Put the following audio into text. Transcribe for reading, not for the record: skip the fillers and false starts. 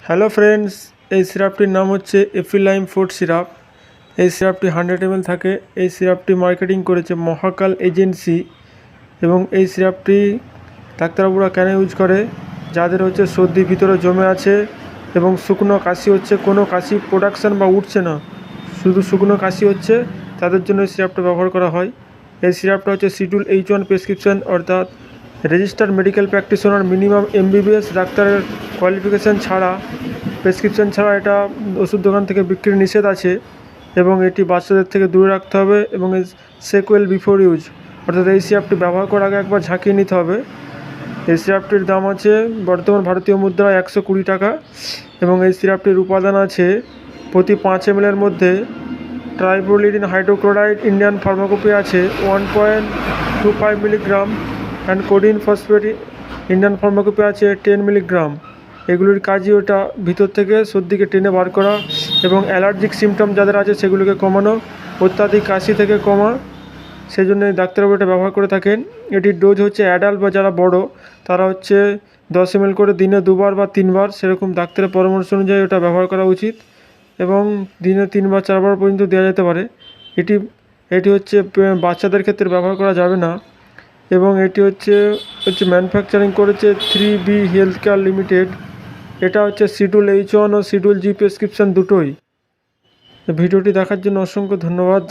Hello friends, এই সিরাপটির নাম হচ্ছে এফ্রিলাইম ফোর্ট সিরাপ। এই সিরাপটি 100 ml থাকে। এই সিরাপটি মার্কেটিং করেছে মহাকাল এজেন্সি। এবং এই সিরাপটি ডাক্তারবাবুরা কেন ইউজ করে? যাদের হচ্ছে সর্দি ভিতরে জমে আছে এবং শুকনো কাশি হচ্ছে, কোনো কাশি প্রোডাকশান বা উঠছে না, শুধু শুকনো কাশি হচ্ছে, তাদের জন্য এই সিরাপটা ব্যবহার করা হয়। এই সিরাপটা হচ্ছে শিডিউল H1 প্রেসক্রিপশন, অর্থাৎ registered medical practitioner minimum MBBS ডাক্তারের কোয়ালিফিকেশান ছাড়া, প্রেসক্রিপশন ছাড়া এটা ওষুধ দোকান থেকে বিক্রি নিষেধ আছে। এবং এটি বাচ্চাদের থেকে দূরে রাখতে হবে এবং সেকুয়েল বিফোর ইউজ, অর্থাৎ এই সিরাপটি ব্যবহার করার আগে একবার ঝাঁকিয়ে নিতে হবে। এই সিরাপটির দাম আছে বর্তমান ভারতীয় মুদ্রায় 120 টাকা। এবং এই সিরাপটির উপাদান আছে প্রতি 5 ml মধ্যে ট্রাইপ্রোলিডিন হাইড্রোক্লোরাইড ইন্ডিয়ান ফার্মাকোপি আছে 1.25 milligram, and codeine phosphate Indian pharmacopoeia আছে 10 মিলিগ্রাম। এগুলির কাজই ওটা ভিতর থেকে সর্দিকে টেনে বার করা এবং অ্যালার্জিক সিমটম যাদের আছে সেগুলোকে কমানো, অত্যাধিক কাশি থেকে কমা। সেই জন্য ডাক্তারবাবু এটা ব্যবহার করে থাকেন। এটির ডোজ হচ্ছে অ্যাডাল্ট বা যারা বড় তারা হচ্ছে 10 ml করে দিনে 2বার বা 3বার, সেরকম ডাক্তারের পরামর্শ অনুযায়ী ওটা ব্যবহার করা উচিত। এবং দিনে 3বার 4বার পর্যন্ত দেওয়া যেতে পারে। এটি হচ্ছে বাচ্চাদের ক্ষেত্রে ব্যবহার করা যাবে না। এবং এটি হচ্ছে ম্যানুফ্যাকচারিং করেছে 3B হেলথ কেয়ার লিমিটেড। এটা হচ্ছে শিডিউল H1 ও শিডিউল G প্রেসক্রিপশন দুটোই। ভিডিওটি দেখার জন্য অসংখ্য ধন্যবাদ।